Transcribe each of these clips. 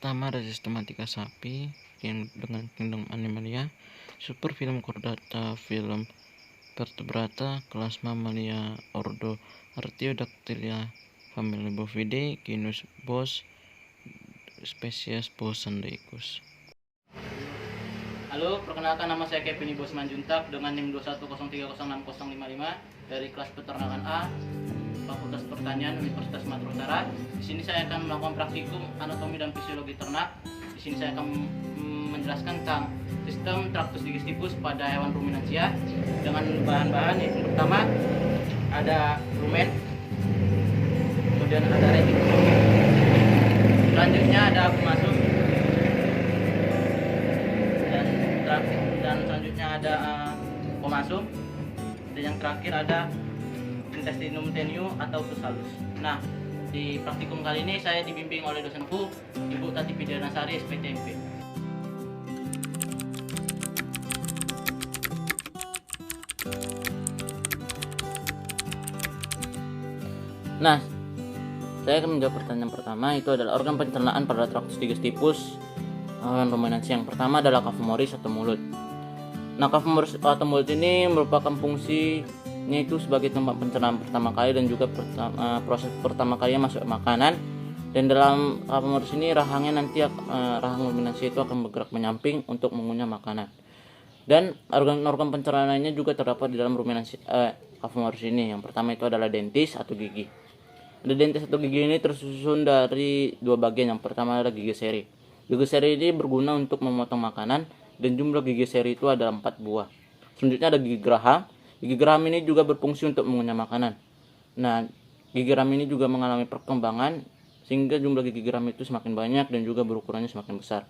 pertama ada Sistematika Sapi dengan Kingdom Animalia, Super Film Chordata, Film Vertebrata, kelas Mammalia, Ordo Artiodactyla, famili Bovidae, genus Bos, spesies Bosandeicus. Halo, perkenalkan nama saya Kevin Ibo Simanjuntak dengan NIM 210306055 dari kelas peternakan A, Fakultas Pertanian Universitas Sumatera Utara. Di sini saya akan melakukan praktikum anatomi dan fisiologi ternak. Di sini saya akan menjelaskan tentang sistem traktus digestivus pada hewan ruminansia dengan bahan-bahan yang pertama ada rumen, kemudian ada retikulum, selanjutnya ada akumasum, dan selanjutnya ada komasum, dan yang terakhir ada intestinum tenue atau usus halus. Nah, di praktikum kali ini saya dibimbing oleh dosenku, Ibu Tati Pidianasari, SPTMP. Nah, saya akan menjawab pertanyaan pertama, itu adalah organ pencernaan pada traktus digestivus hewan ruminansia. Yang pertama adalah cavomoris atau mulut. Nah, cavomoris atau mulut ini merupakan fungsinya itu sebagai tempat pencernaan pertama kali dan juga proses pertama kalinya masuk makanan. Dan dalam cavomoris ini rahangnya nanti rahang ruminansia itu akan bergerak menyamping untuk mengunyah makanan. Dan organ-organ pencernaannya juga terdapat di dalam ruminansia cavomoris ini. Yang pertama itu adalah dentis atau gigi. Dentis atau gigi ini tersusun dari dua bagian. Yang pertama adalah gigi seri. Gigi seri ini berguna untuk memotong makanan dan jumlah gigi seri itu ada 4 buah. Selanjutnya ada gigi geraham. Gigi geraham ini juga berfungsi untuk mengunyah makanan. Nah, gigi geraham ini juga mengalami perkembangan sehingga jumlah gigi geraham itu semakin banyak dan juga berukurannya semakin besar.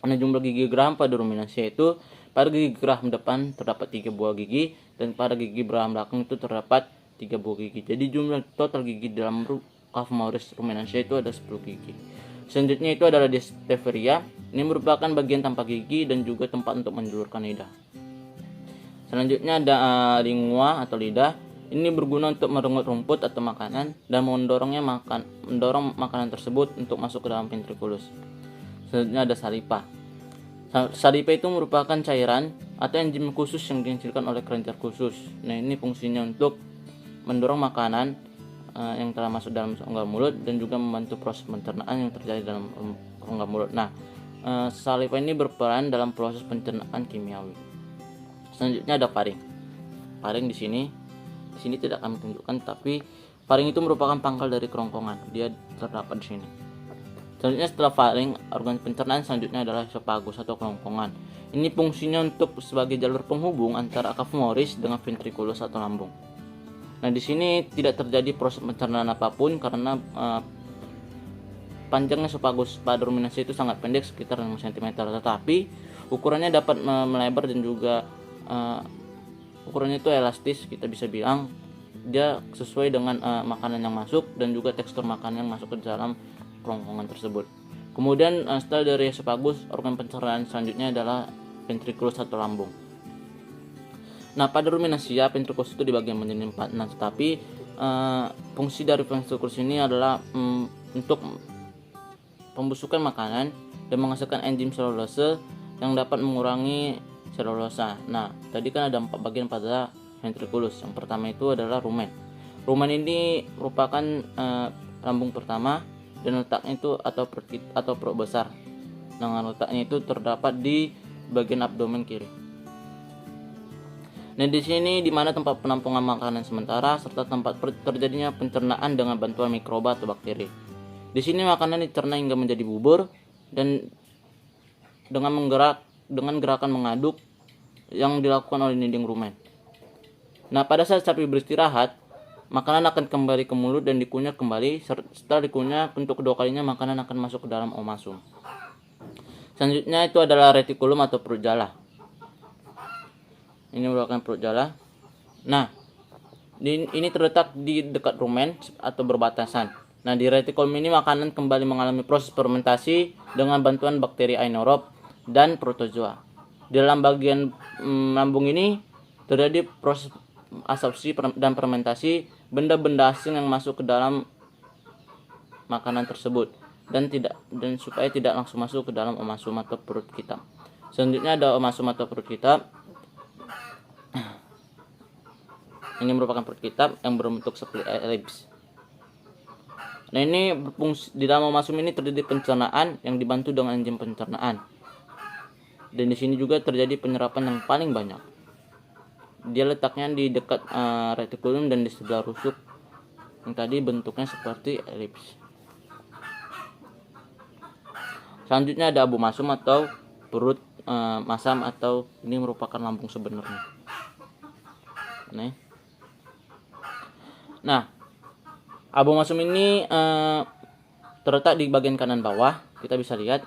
Nah, jumlah gigi geraham pada ruminansia itu pada gigi geraham depan terdapat 3 buah gigi dan pada gigi geraham belakang itu terdapat 3 buah gigi. Jadi jumlah total gigi dalam cavomoris ruminansia itu ada 10 gigi. Selanjutnya itu adalah diphtheria. Ini merupakan bagian tanpa gigi dan juga tempat untuk menjulurkan lidah. Selanjutnya ada lingua atau lidah. Ini berguna untuk merenggut rumput atau makanan dan mendorong makanan tersebut untuk masuk ke dalam ventriculus. Selanjutnya ada saliva. Saliva itu merupakan cairan atau enzim khusus yang dihasilkan oleh kelenjar khusus. Nah, ini fungsinya untuk mendorong makanan yang telah masuk dalam rongga mulut dan juga membantu proses pencernaan yang terjadi dalam rongga mulut. Nah, saliva ini berperan dalam proses pencernaan kimiawi. Selanjutnya ada faring. Faring di sini tidak kami tunjukkan, tapi faring itu merupakan pangkal dari kerongkongan. Dia terdapat di sini. Selanjutnya setelah faring, organ pencernaan selanjutnya adalah esophagus atau kerongkongan. Ini fungsinya untuk sebagai jalur penghubung antara cavomoris dengan ventriculus atau lambung. Nah, di sini tidak terjadi proses pencernaan apapun karena panjangnya esophagus pada ruminansia itu sangat pendek, sekitar 5 cm, tetapi ukurannya dapat melebar dan juga ukurannya itu elastis. Kita bisa bilang dia sesuai dengan makanan yang masuk dan juga tekstur makanan yang masuk ke dalam kerongkongan tersebut. Kemudian setelah dari esophagus, organ pencernaan selanjutnya adalah ventriculus atau lambung. Nah, pada ruminansia ventriculus itu dibagi menjadi 4. Nah, tetapi fungsi dari ventriculus ini adalah untuk pembusukan makanan dan menghasilkan enzim selulose yang dapat mengurangi selulosa. Nah, tadi kan ada 4 bagian pada ventriculus. Yang pertama itu adalah rumen. Rumen ini merupakan lambung pertama dan letaknya itu atau perut besar. Dengan letaknya itu terdapat di bagian abdomen kiri. Nah, di sini di mana tempat penampungan makanan sementara serta tempat terjadinya pencernaan dengan bantuan mikroba atau bakteri. Di sini makanan dicerna hingga menjadi bubur dan dengan gerakan mengaduk yang dilakukan oleh dinding rumen. Nah, pada saat sapi beristirahat, makanan akan kembali ke mulut dan dikunyah kembali. Setelah dikunyah untuk kedua kalinya, makanan akan masuk ke dalam omasum. Selanjutnya itu adalah retikulum atau perut jala. Ini merupakan perut jala. Nah, ini terletak di dekat rumen atau berbatasan. Nah, di retikulum ini makanan kembali mengalami proses fermentasi dengan bantuan bakteri Aenerob dan protozoa. Di dalam bagian lambung ini terjadi proses absorpsi dan fermentasi benda-benda asing yang masuk ke dalam makanan tersebut. dan supaya tidak langsung masuk ke dalam omasum atau perut kita. Selanjutnya ada omasum atau perut kita. Ini merupakan perut kita yang berbentuk seperti elips. Nah, ini berfungsi di dalam omasum ini terjadi pencernaan yang dibantu dengan enzim pencernaan. Dan di sini juga terjadi penyerapan yang paling banyak. Dia letaknya di dekat retikulum dan di sebelah rusuk yang tadi bentuknya seperti elips. Selanjutnya ada abomasum atau perut masam, atau ini merupakan lambung sebenarnya. Nah, abomasum ini terletak di bagian kanan bawah. Kita bisa lihat.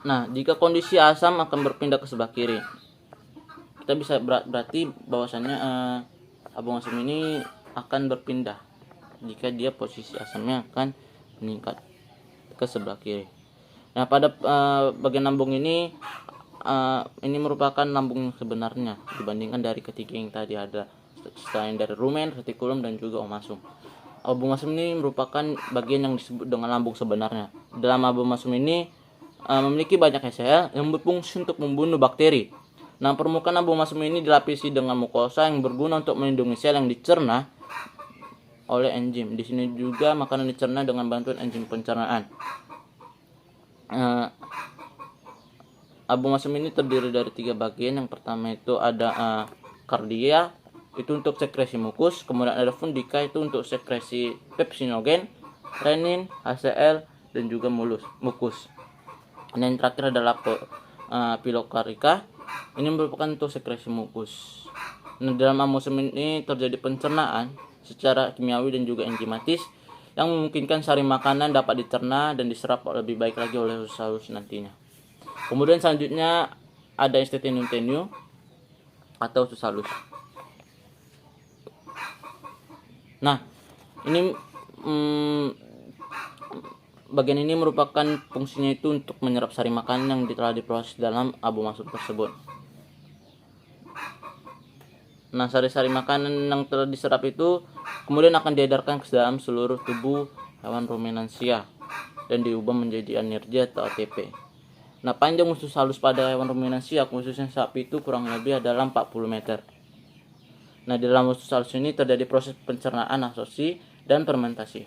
Nah, jika kondisi asam akan berpindah ke sebelah kiri. Kita bisa berarti bahwasannya abomasum ini akan berpindah jika dia posisi asamnya akan meningkat ke sebelah kiri. Nah, pada bagian lambung ini merupakan lambung yang sebenarnya dibandingkan dari ketiga yang tadi ada, selain dari rumen, retikulum, dan juga omasum. Abomasum ini merupakan bagian yang disebut dengan lambung sebenarnya. Dalam abomasum ini memiliki banyak sel yang berfungsi untuk membunuh bakteri. Nah, permukaan abomasum ini dilapisi dengan mukosa yang berguna untuk melindungi sel yang dicerna oleh enzim. Di sini juga makanan dicerna dengan bantuan enzim pencernaan. Abomasum ini terdiri dari 3 bagian. Yang pertama itu ada kardia, itu untuk sekresi mukus. Kemudian ada fundika, itu untuk sekresi pepsinogen, renin, HCl, dan juga mukus. Dan yang terakhir adalah pilokarika. Ini merupakan untuk sekresi mukus. Nah, dalam abomasum ini terjadi pencernaan secara kimiawi dan juga enzimatis yang memungkinkan sari makanan dapat dicerna dan diserap lebih baik lagi oleh usus halus nantinya. Kemudian selanjutnya ada intestinum tenue atau usus halus. Nah, ini bagian ini merupakan fungsinya itu untuk menyerap sari makanan yang telah diproses dalam abomasum tersebut. Nah, sari-sari makanan yang telah diserap itu kemudian akan diedarkan ke dalam seluruh tubuh hewan ruminansia dan diubah menjadi anergia atau ATP. Nah, panjang usus halus pada hewan ruminansia, khususnya sapi, itu kurang lebih adalah 40 meter. Nah, di dalam usus halus ini terjadi proses pencernaan, absorpsi, dan fermentasi.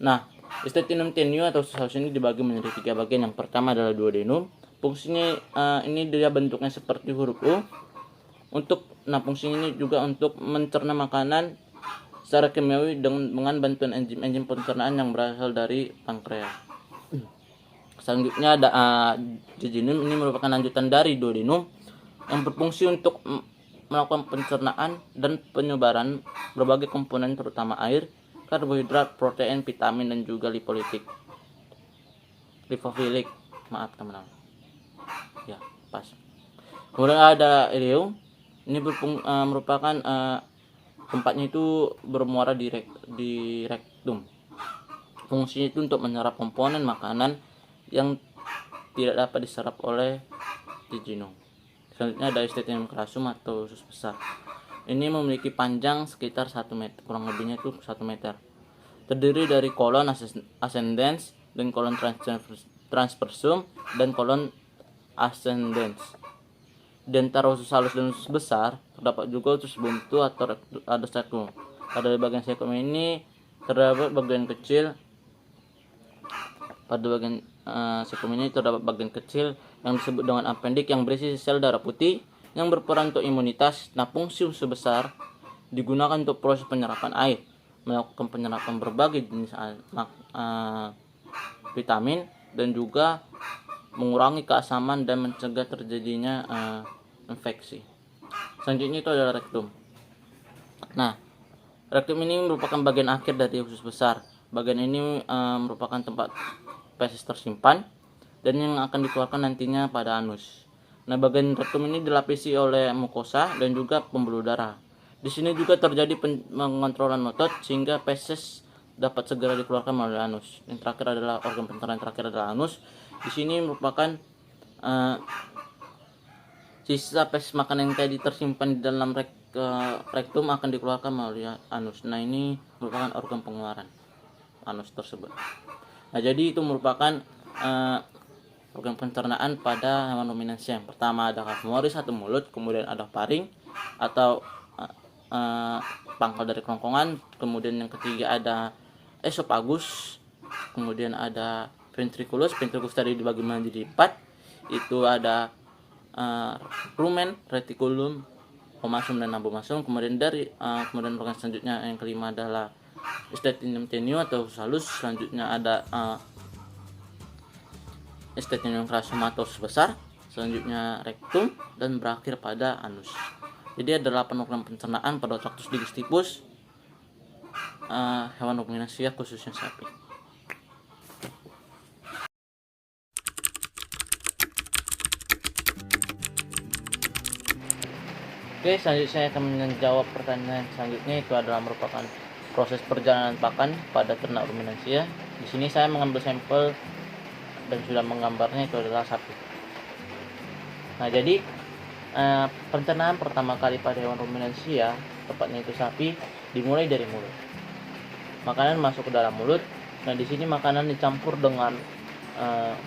Nah, intestinum tenue atau usus halus ini dibagi menjadi 3 bagian. Yang pertama adalah duodenum. Fungsinya ini dia bentuknya seperti huruf U. Fungsinya ini juga untuk mencerna makanan secara kimiawi dengan bantuan enzim pencernaan yang berasal dari pankreas. Selanjutnya ada jejunum. Ini merupakan lanjutan dari duodenum yang berfungsi untuk melakukan pencernaan dan penyebaran berbagai komponen terutama air, karbohidrat, protein, vitamin, dan juga lipofilik. Maaf teman-teman. Ya, pas. Kemudian ada ileum. Ini merupakan tempatnya itu bermuara di rektum. Fungsinya itu untuk menyerap komponen makanan yang tidak dapat diserap oleh jejunum. Selanjutnya ada intestinum crassum atau usus besar. Ini memiliki panjang sekitar 1 meter, kurang lebihnya itu 1 meter. Terdiri dari kolon ascendens dan kolon transversum dan kolon ascendens. Di antara usus halus dan usus besar terdapat juga usus buntu atau ada sekum. Pada bagian sekum ini terdapat bagian kecil. Pada bagian sekum ini terdapat bagian kecil yang disebut dengan appendik yang berisi sel darah putih yang berperan untuk imunitas. Nah, fungsi usus besar digunakan untuk proses penyerapan air, melakukan penyerapan berbagai jenis vitamin, dan juga mengurangi keasaman dan mencegah terjadinya infeksi. Selanjutnya itu adalah rektum. Nah, rektum ini merupakan bagian akhir dari usus besar. Bagian ini merupakan tempat feses tersimpan dan yang akan dikeluarkan nantinya pada anus. Nah, bagian rektum ini dilapisi oleh mukosa dan juga pembuluh darah. Di sini juga terjadi pengontrolan otot sehingga feses dapat segera dikeluarkan melalui anus. Yang terakhir adalah organ pencernaan terakhir adalah anus. Di sini merupakan sisa feses makanan yang tadi tersimpan di dalam ke rektum akan dikeluarkan melalui anus. Nah, ini merupakan organ pengeluaran anus tersebut. Nah, jadi itu merupakan organ pencernaan pada hewan ruminansia. Yang pertama ada kaf moris atau mulut, kemudian ada faring atau pangkal dari kerongkongan, kemudian yang ketiga ada esophagus, kemudian ada ventriculus. Ventriculus tadi dibagi menjadi 4, itu ada rumen, reticulum, omasum dan abomasum. Kemudian kemudian organ selanjutnya yang kelima adalah sternum tenio atau halus. Selanjutnya ada sternum crassulatus besar, selanjutnya rektum, dan berakhir pada anus. Jadi ada 8 organ pencernaan pada traktus digestivus hewan ruminansia khususnya sapi. Oke, selanjutnya saya akan menjawab pertanyaan selanjutnya, itu adalah merupakan proses perjalanan pakan pada ternak ruminansia. Di sini saya mengambil sampel dan sudah menggambarnya, itu adalah sapi. Nah, jadi pencernaan pertama kali pada hewan ruminansia, tepatnya itu sapi, dimulai dari mulut. Makanan masuk ke dalam mulut. Nah, di sini makanan dicampur dengan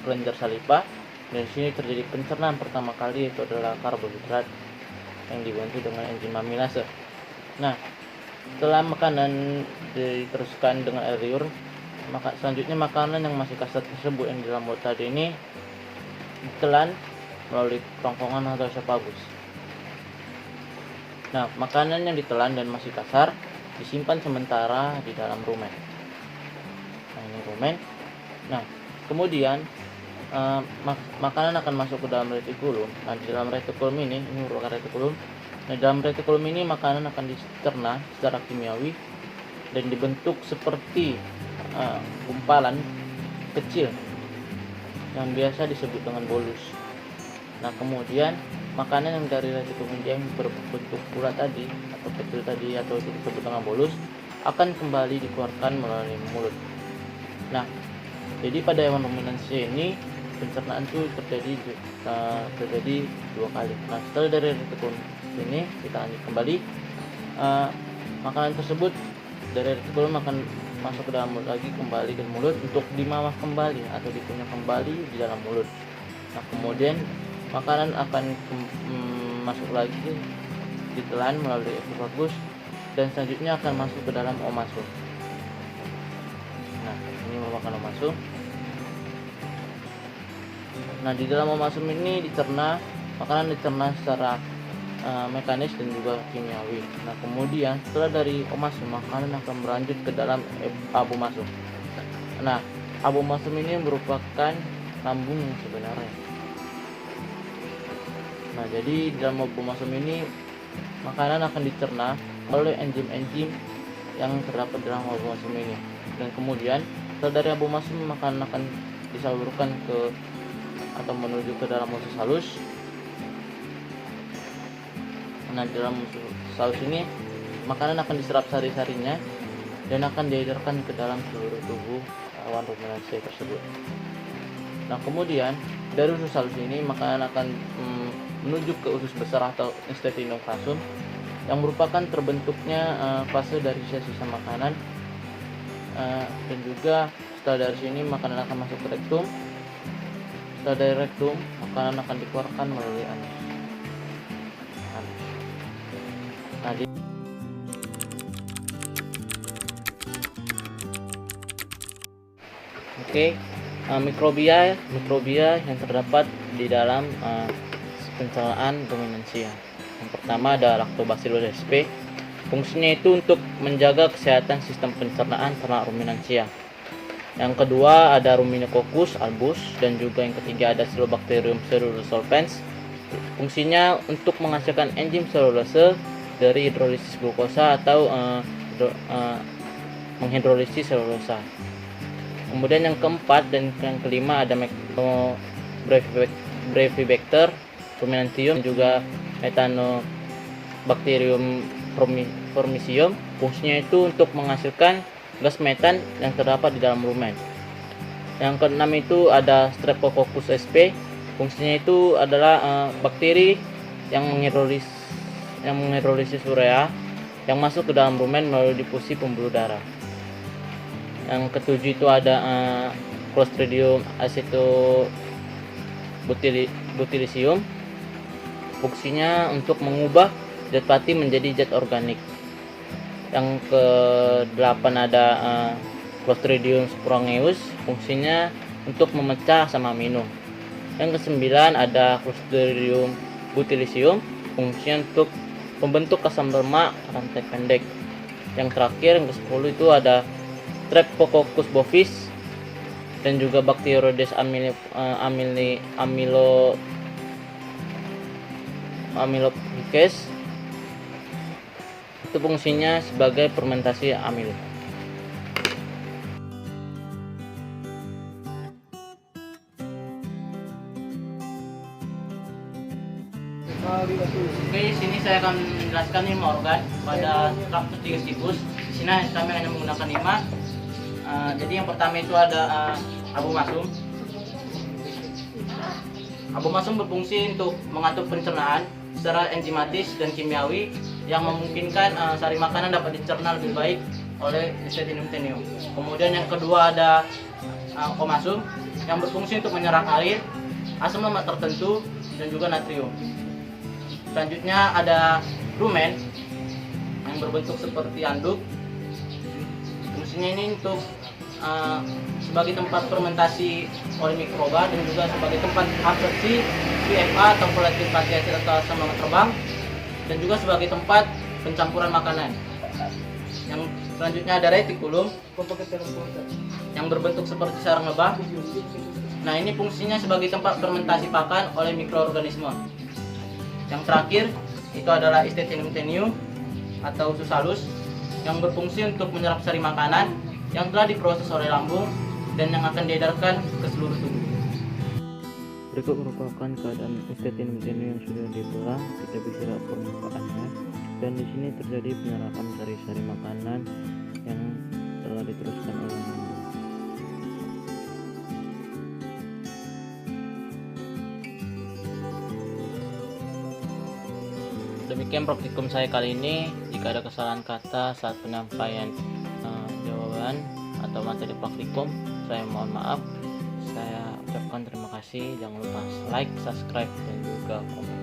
kelenjar saliva. Dan di sini terjadi pencernaan pertama kali, itu adalah karbohidrat yang dibantu dengan enzim amilase. Nah, setelah makanan diteruskan dengan air liur, maka selanjutnya makanan yang masih kasar tersebut yang di dalam mulut tadi ini ditelan melalui kerongkongan atau esophagus. Nah, makanan yang ditelan dan masih kasar disimpan sementara di dalam rumen. Nah, ini rumen. Nah, kemudian makanan akan masuk ke dalam retikulum. Nah, di dalam retikulum ini merupakan retikulum. Nah, di dalam retikulum ini makanan akan dicerna secara kimiawi dan dibentuk seperti gumpalan kecil yang biasa disebut dengan bolus. Nah, kemudian makanan yang dari retikulum yang berbentuk bulat tadi atau kecil tadi atau itu disebut dengan bolus akan kembali dikeluarkan melalui mulut. Nah, jadi pada hewan ruminansia ini pencernaan itu terjadi 2 kali. Nah, setelah dari retikulum ini kita lanjut kembali, makanan tersebut dari retikulum akan masuk ke dalam mulut lagi, kembali ke mulut untuk dimamah kembali atau dikunyah kembali di dalam mulut. Nah, kemudian makanan akan masuk lagi, ditelan melalui esophagus, dan selanjutnya akan masuk ke dalam omasum. Nah, ini merupakan omasum. Nah, di dalam omasum ini makanan dicerna secara mekanis dan juga kimiawi. Nah, kemudian setelah dari omasum, makanan akan berlanjut ke dalam abomasum. Nah, abomasum ini merupakan lambung yang sebenarnya. Nah, jadi di dalam abomasum ini makanan akan dicerna oleh enzim-enzim yang terdapat dalam abomasum ini. Dan kemudian setelah dari abomasum, makanan akan disalurkan atau menuju ke dalam usus halus. Nah, di dalam usus halus ini makanan akan diserap sari-sarinya dan akan diedarkan ke dalam seluruh tubuh hewan ruminansia tersebut. Nah, kemudian dari usus halus ini makanan akan menuju ke usus besar atau intestinum crassum yang merupakan terbentuknya fase dari sisa-sisa makanan. Dan juga setelah dari sini makanan akan masuk ke rektum. Setelah dari rektum, makanan akan dikeluarkan melalui anus. Nah, mikrobia yang terdapat di dalam pencernaan ruminansia. Yang pertama ada Lactobacillus sp. Fungsinya itu untuk menjaga kesehatan sistem pencernaan ternak ruminansia. Yang kedua ada Ruminococcus albus, dan juga yang ketiga ada Cyanobacterium cerullosolvens. Fungsinya untuk menghasilkan enzim selulose dari hidrolisis glukosa atau menghidrolisis selulosa. Kemudian yang keempat dan yang kelima ada Brevibacter ruminantium dan juga Methanobacterium formicium. Fungsinya itu untuk menghasilkan gas metan yang terdapat di dalam rumen. Yang keenam itu ada Streptococcus sp. Fungsinya itu adalah bakteri yang menghidrolis yang menghidrolisis urea yang masuk ke dalam rumen melalui difusi pembuluh darah. Yang ketujuh itu ada Clostridium acetobutyllicium. Fungsinya untuk mengubah zat pati menjadi zat organik. Yang ke-8 ada Clostridium sporangeus, fungsinya untuk memecah asam amino. Yang ke-9 ada Clostridium butylicium, fungsinya untuk membentuk asam lemak rantai pendek. Yang terakhir yang ke-10 itu ada Streptococcus bovis dan juga Bacteroides amylopiques. Itu fungsinya sebagai fermentasi amil. Oke, sini saya akan menjelaskan 5 organ pada traktus digestivus. Di sini kami hanya menggunakan 5. Jadi yang pertama itu ada abomasum. Abomasum berfungsi untuk mengatur pencernaan secara enzimatis dan kimiawi yang memungkinkan sari makanan dapat dicerna lebih baik oleh Listetinum tenuis. Kemudian yang kedua ada omasum yang berfungsi untuk menyerap air, asam lemak tertentu dan juga natrium. Selanjutnya ada rumen yang berbentuk seperti anduk. Fungsinya ini untuk sebagai tempat fermentasi oleh mikroba dan juga sebagai tempat absorpsi VFA atau volatil fatty acid atau asam lemak terbang, dan juga sebagai tempat pencampuran makanan. Yang selanjutnya ada retikulum yang berbentuk seperti sarang lebah. Nah, ini fungsinya sebagai tempat fermentasi pakan oleh mikroorganisme. Yang terakhir itu adalah Listetinum tenuis atau usus halus yang berfungsi untuk menyerap sari makanan yang telah diproses oleh lambung dan yang akan diedarkan ke seluruh tubuh. Berikut merupakan keadaan Listetinum tenuis yang sudah dibelah, kita bisa permukaannya, dan di sini terjadi penyerapan sari-sari makanan yang telah diteruskan oleh lambung. Demikian praktikum saya kali ini. Jika ada kesalahan kata saat penyampaian jawaban atau materi praktikum, saya mohon maaf. Saya ucapkan terima kasih. Jangan lupa like, subscribe, dan juga komen.